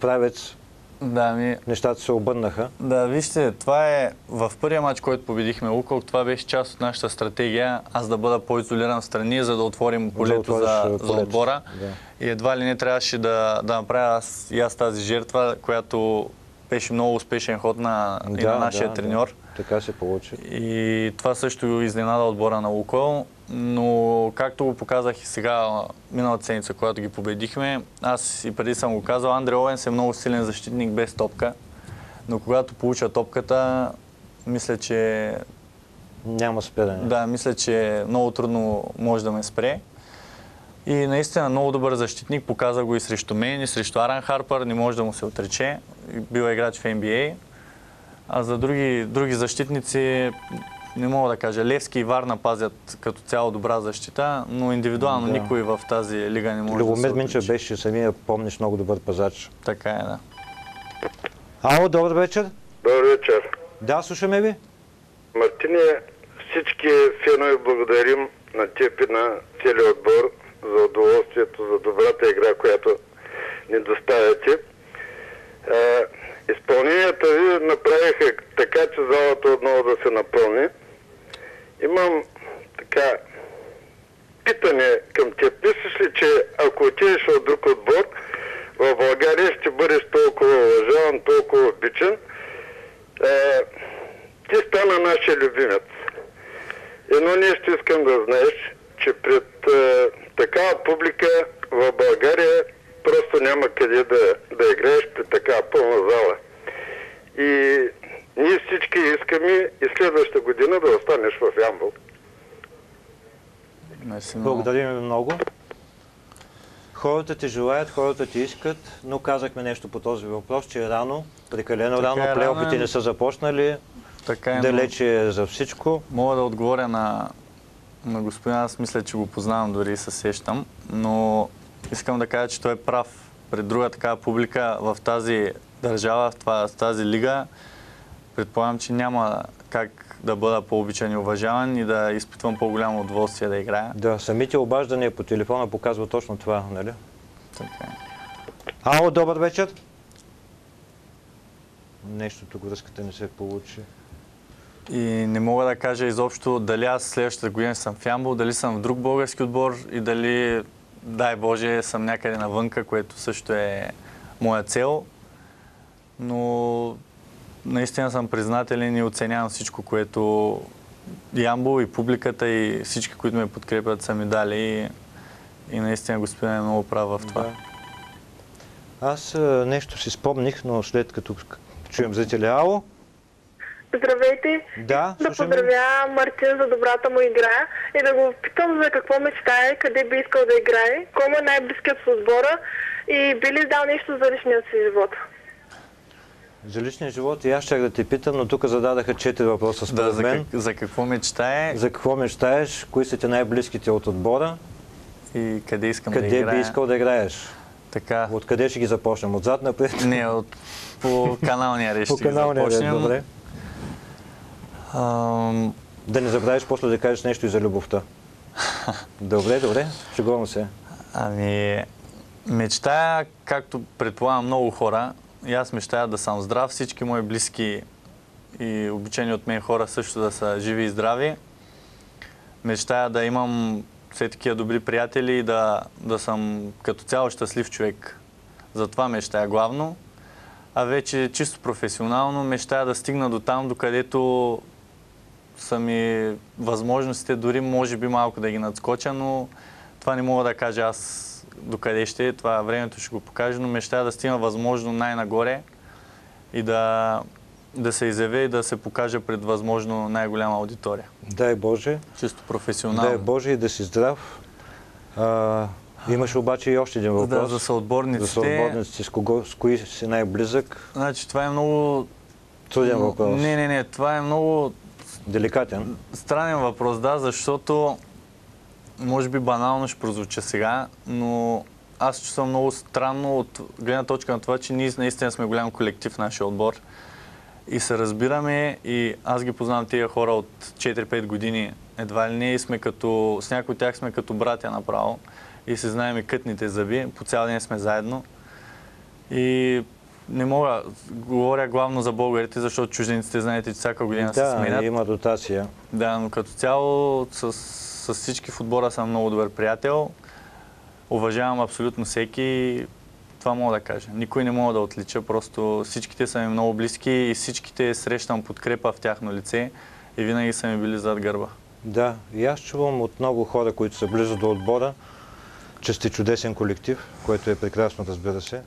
Правец, нещата се обърнаха. Да, вижте, това е в първия матч, който победихме Лукол, това беше част от нашата стратегия, аз да бъда по-изолиран в страни, за да отворим полето за отбора. Да. И едва ли не трябваше да направя аз тази жертва, която беше много успешен ход на нашия треньор. Така се получи. И това също изненада отбора на Лукол. Но както го показах и сега, миналата седмица, когато ги победихме, аз и преди съм го казал, Андре Овенс е много силен защитник без топка. Но когато получа топката, мисля, че... Няма спиране. Да, мисля, че много трудно може да ме спре. И наистина много добър защитник, показа го и срещу мен, и срещу Аран Харпър, не може да му се отрече. Бил е играч в NBA. А за други защитници, не мога да кажа, Левски и Варна пазят като цяло добра защита, но индивидуално никой в тази лига не може да се отрече. Любомир Минчев беше самия, помниш, много добър пазач. Така е, да. Ало, добър вечер. Добър вечер. Да, слушаме ви. Мартине, всички фенове благодарим на теб и на целия отбор за удоволствието, за добрата игра, която ни доставяте. Изпълненията ви направиха така, че залата отново да се напълни. Имам така питане към теб. Мислиш ли, че ако отидеш от друг отбор, в България ще бъдеш толкова уважаван, толкова обичан? Ти стана нашия любимец. Едно нещо искам да знаеш, че пред такава публика в България просто няма къде да играеш при такава пълна зала. И ние всички искаме и следващата година да останеш в Ямбол. Благодарим ви много. Хората те желаят, хората ти искат, но казахме нещо по този въпрос, че е рано, прекалено рано, плейофите не са започнали, далече е за всичко. Мога да отговоря на господина, аз мисля, че го познавам, дори и се сещам, но искам да кажа, че той е прав. Пред друга такава публика в тази държава, в тази лига, предполагам, че няма как да бъда по-обичан и уважаван и да изпитвам по-голямо удоволствие да играя. Да, самите обаждания по телефона показват точно това, нали? Така е. Ало, добър вечер. Нещо тук връзката не се получи. И не мога да кажа изобщо дали аз следващата година съм в Ямбол, дали съм в друг български отбор и дали, дай Боже, съм някъде навънка, което също е моя цел. Но наистина съм признателен и оценявам всичко, което Ямбол и публиката и всички, които ме подкрепят, са ми дали. И наистина господин е много прав в това. Да. Аз нещо си спомних, но след като чуем зрителя. Ало? Здравейте! Да, да поздравя Мартин за добрата му игра и да го питам за какво мечтае, къде би искал да играе, кой му е най-близкият в отбора и би ли дал нещо за личния си живот? За личния живот и аз щях да те питам, но тук зададаха 4 въпроса според мен. За какво мечтае? За какво мечтаеш, кои са ти най-близките от отбора и къде искам да играя? Къде би искал да играеш? Така. Откъде ще ги започнем? Отзад напред? Не, по каналния ред ще ги започнем. Добре. Да не забравиш после да кажеш нещо и за любовта. Добре, шегувам се. Ами, мечтая, както предполагам много хора, и аз мечтая да съм здрав, всички мои близки и обичани от мен хора също да са живи и здрави. Мечтая да имам все такива добри приятели и да съм като цяло щастлив човек. Затова мечтая главно. А вече чисто професионално мечтая да стигна до там, докъдето са ми възможностите, дори може би малко да ги надскоча, но това не мога да кажа аз докъде ще е, това времето ще го покаже, но мечтая да стигна възможно най-нагоре и да се изявя и да се покажа пред възможно най-голяма аудитория. Дай Боже. Чисто професионално. Дай Боже и да си здрав. Имаш обаче и още един въпрос. Да, за съотборниците. За съотборниците, с кои си най-близък? Значи това е много... Труден въпрос. Не, това е много... Деликатен. Странен въпрос, да, защото може би банално ще прозвуча сега, но аз чувствам много странно от гледна точка на това, че ние наистина сме голям колектив в нашия отбор и се разбираме и аз ги познавам тия хора от 4-5 години. Едва ли не сме като, с някои от тях сме като братя направо и се знаем и кътните зъби, по цял ден сме заедно. И не мога, говоря главно за българите, защото чужденците знаете, че всяка година се сменят. Да, има дотация. Да, но като цяло с всички в отбора съм много добър приятел. Уважавам абсолютно всеки. Това мога да кажа. Никой не мога да отлича, просто всичките са ми много близки и всичките срещам подкрепа в тяхно лице и винаги са ми били зад гърба. Да, и аз чувам от много хора, които са близо до отбора, че сте чудесен колектив, което е прекрасно, разбира се.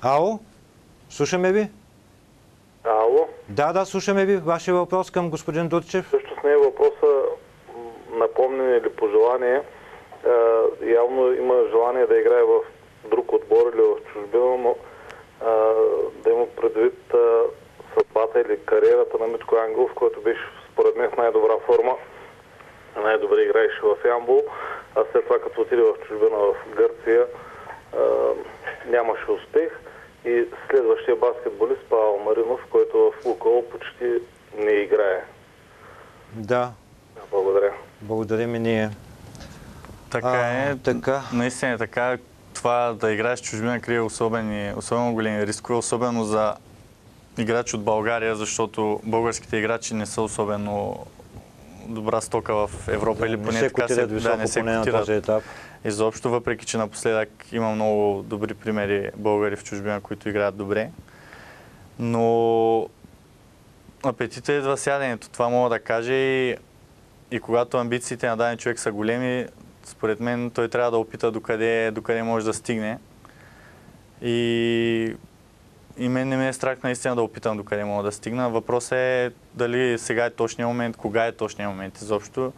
Ало? Слушаме ви? Ало? Да, слушаме ви. Вашия въпрос към господин Дурчев? Също не е въпроса напомнене или пожелание. Явно има желание да играе в друг отбор или в чужбина, но да има предвид съдбата или кариерата на Митко Ангелов, който беше според мен в най-добра форма. Най-добре играеше в Ямбол, а след това като отиде в чужбина в Гърция нямаше успех. И следващия баскетболист Павел Маринов, който в Лукол почти не играе. Да. Благодаря. Благодарим и ние. Така е. Така. Наистина е така. Това да играеш в чужбина крие особено големи рискове, особено за играч от България, защото българските играчи не са особено добра стока в Европа, или поне така не се котират изобщо, въпреки че напоследък има много добри примери българи в чужбина, които играят добре. Но апетита идва сяденето, това мога да кажа, и когато амбициите на даден човек са големи, според мен той трябва да опита докъде може да стигне. И мен не ме е страх наистина да опитам докъде мога да стигна. Въпросът е дали сега е точният момент, кога е точният момент изобщо.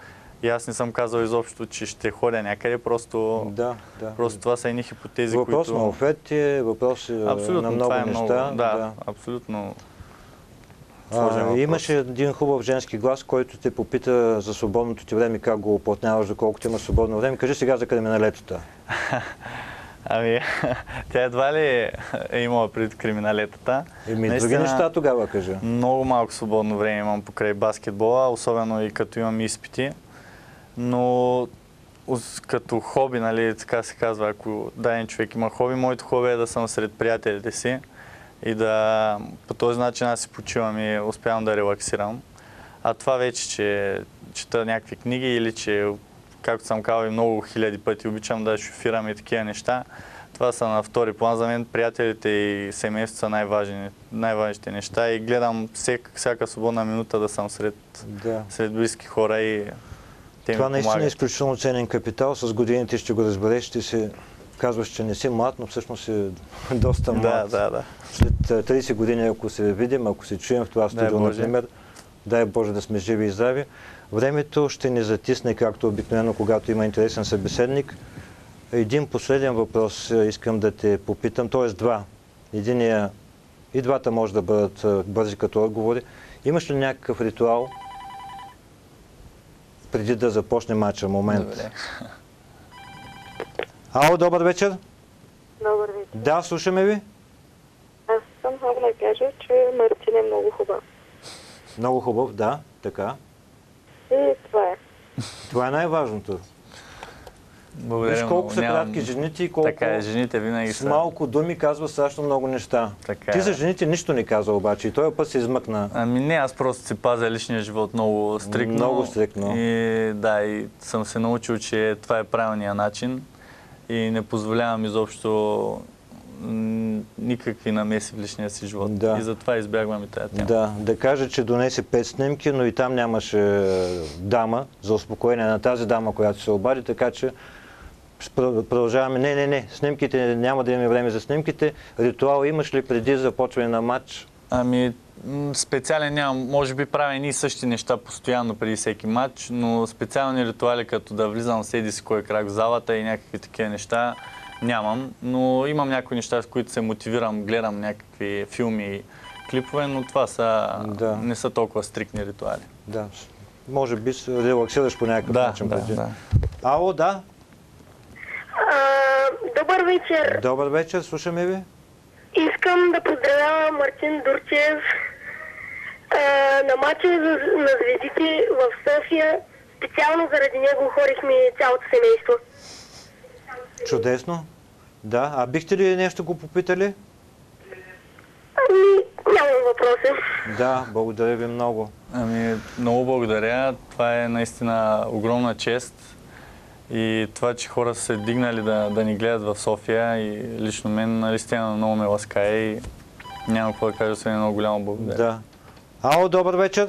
И аз не съм казал изобщо, че ще ходя някъде, просто това са едни хипотези, въпрос на оферти, въпрос на много неща. Да, абсолютно. Имаше един хубав женски глас, който те попита за свободното ти време, как го уплътняваш, доколкото имаш свободно време. Кажи сега за криминалетата. Ами, тя едва ли е имала пред криминалетата. Други неща тогава кажа. Много малко свободно време имам покрай баскетбола, особено и като имам изпити. Но като хоби, нали, така се казва, ако даден човек има хоби, моето хоби е да съм сред приятелите си и да по този начин аз си почивам и успявам да релаксирам. А това вече, че чета някакви книги или че, както съм казал и много хиляди пъти, обичам да шофирам и такива неща, това са на втори план. За мен приятелите и семейството са най-важните неща и гледам всяка свободна минута да съм сред близки хора и те ми помагат. Това наистина е изключително ценен капитал. С годините ще го разбереш, ще се казваш, че не си млад, но всъщност си доста млад. Да. След 30 години, ако се видим, ако се чуем в това студио, например, дай Боже да сме живи и здрави, времето ще ни затисне, както обикновено, когато има интересен събеседник. Един последен въпрос искам да те попитам, т.е. два. Единия, и двата може да бъдат бързи като отговори. Имаш ли някакъв ритуал преди да започне матча? Момент. Добре. Ало, добър вечер. Добър вечер. Да, слушаме ви. Аз съм много да кажа, че Мартин е много хубав. Много хубав, да, така. И това е. Това е най-важното. Благодаря. Виж колко са кратки жените и колко така е, жените винаги с малко думи казва страшно много неща. Така Ти за жените нищо не казва обаче и този път се измъкна. Ами не, аз просто си пазя личния живот много стриктно. Много стриктно. И съм се научил, че това е правилният начин и не позволявам изобщо никакви намеси в личния си живот. Да. И затова избягвам и тази тема. Да кажа, че донесе 5 снимки, но и там нямаше дама за успокоение на тази дама, която се обади, така че продължаваме. Не, снимките, няма да имаме време за снимките. Ритуал имаш ли преди започване на матч? Ами, специален нямам. Може би правя едни и същи неща постоянно преди всеки матч, но специални ритуали, като да влизам с еди си кой крак в залата и някакви такива неща, нямам. Но имам някои неща, с които се мотивирам, гледам някакви филми и клипове, но това не са толкова стриктни ритуали. Да. Може би се релаксираш по някакъв начин преди. Да. Ало, да? Добър вечер. Добър вечер, слушаме ви. Искам да поздравя Мартин Дурчев на матча на звездите в София. Специално заради него ходихме цялото семейство. Чудесно. Да, а бихте ли нещо го попитали? Нямам въпроси. Да, благодаря ви много. Много благодаря. Това е наистина огромна чест. И това, че хора са се дигнали да ни гледат в София и лично мен наистина много ме ласкае и няма какво да кажа, освен много голямо благодаря. Да. Ало, добър вечер.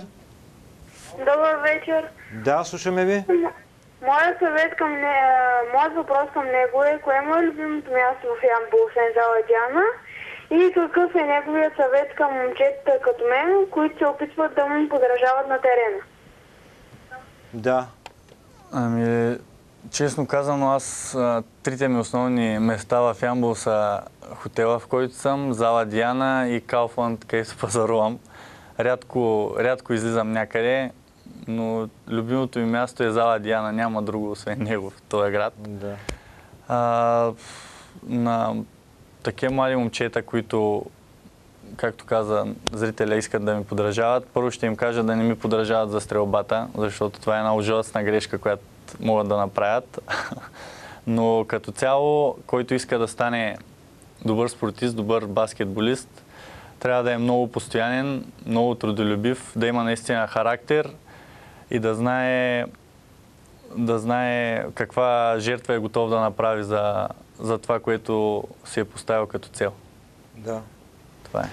Добър вечер. Да, слушаме ви. Моят въпрос към него е: кое му е любимото място в Ямбол, освен зала Диана? И какъв е неговият съвет към момчетата като мен, които се опитват да му подражават на терена? Да. Честно казано, аз трите ми основни места в Ямбол са хотела, в който съм, зала Диана и Кауфланд, където пазарувам. Рядко излизам някъде, но любимото ми място е зала Диана. Няма друго освен него в този град. Да. На такива млади момчета, които, както каза зрителя, искат да ми подражават, първо ще им кажа да не ми подражават за стрелбата, защото това е една ужасна грешка, която могат да направят. Но като цяло, който иска да стане добър спортист, добър баскетболист, трябва да е много постоянен, много трудолюбив, да има наистина характер и да знае каква жертва е готов да направи за това, което си е поставил като цел. Да. Това е.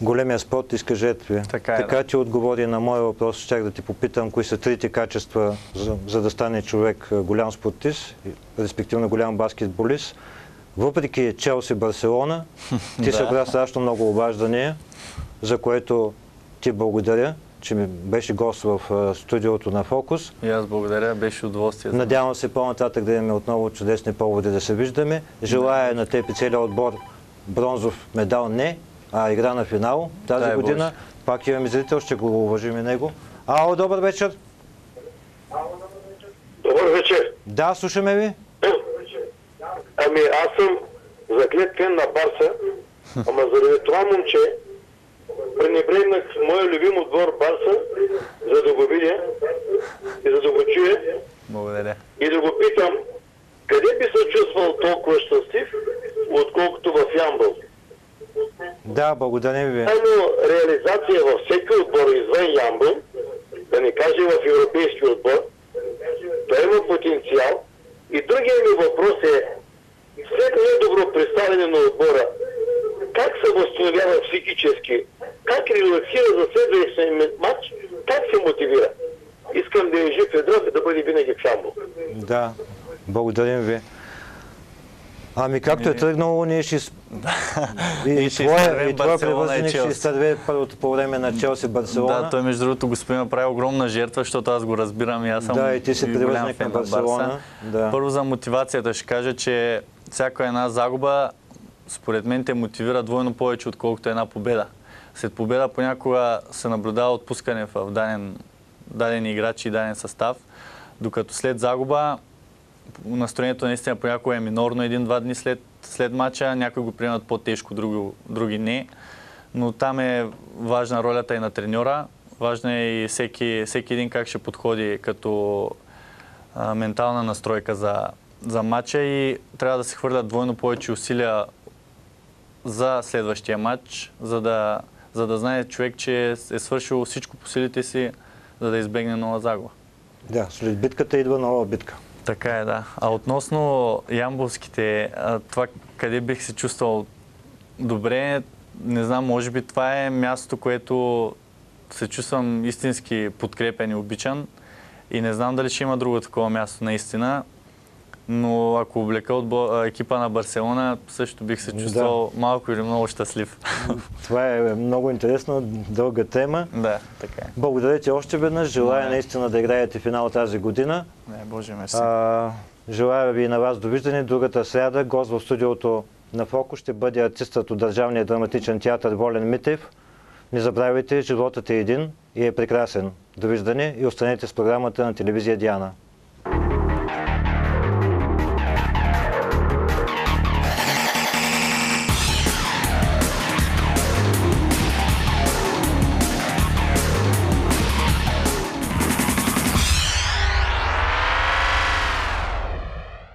Големия спорт иска жертви. Така че отговори на моя въпрос, щях да ти попитам кои са трите качества, за да стане човек голям спортист, респективно голям баскетболист. Въпреки Челси Барселона, ти събра страшно много обаждания, за което ти благодаря, че ми беше гост в студиото на Фокус. И аз благодаря, беше удоволствие. Надявам се по-нататък да имаме отново чудесни поводи да се виждаме. Желая на теб и целия отбор бронзов медал не, а игра на финал тази година. Боже. Пак имаме зрител, ще го уважим и него. Ало, добър вечер. Добър вечер. Да, слушаме ви. Аз съм заклет фен на Барса, ама заради това момче пренебрегнах моя любим отбор Барса, за да го видя и за да го чуя. Благодаря. И да го питам, къде би се чувствал толкова щастлив, отколкото в Ямбол? Да, благодаря ви. Само реализация във всеки отбор извън Ямбол, да не каже в европейски отбор, той има потенциал. И другия ми въпрос е, след недобро представяне на отбора, как се възстановява психически, как релаксира за следващия матч, как се мотивира? Искам да е жив и здрав и да бъде винаги в Ямбол. Да, благодарим ви. Както е тръгнало, ние ще... И твоя превързаник ще изтърве първото по време на Челси Барселона. Да, той между другото господин направи огромна жертва, защото аз го разбирам и аз съм и ти си превързаник на Барселона. Да. Първо за мотивацията ще кажа, че всяка една загуба според мен те мотивира двойно повече, отколкото една победа. След победа понякога се наблюдава отпускане в дадени играчи и даден състав, докато след загуба настроението наистина понякога е минорно 1-2 дни след матча, някои го приемат по-тежко, други не. Но там е важна ролята и на треньора, важна е и всеки един как ще подходи като ментална настройка за матча и трябва да се хвърлят двойно повече усилия за следващия матч, за да знае човек, че е свършил всичко по силите си, за да избегне нова загуба. Да, след битката идва нова битка. Така е, да. А относно ямболските, това къде бих се чувствал добре, не знам, може би това е мястото, което се чувствам истински подкрепен и обичан и не знам дали ще има друго такова място наистина, но ако облека екипа на Барселона, също бих се чувствал малко или много щастлив. Това е много интересно, дълга тема. Да, така е. Благодаря ти още веднъж. Желая наистина да играете финал тази година. Боже мерси. Желая ви и на вас довиждане. Другата сряда гост в студиото на Фокус ще бъде артистът от Държавния драматичен театър Волен Митев. Не забравяйте, животът е един и е прекрасен. Довиждане и останете с програмата на телевизия Диана.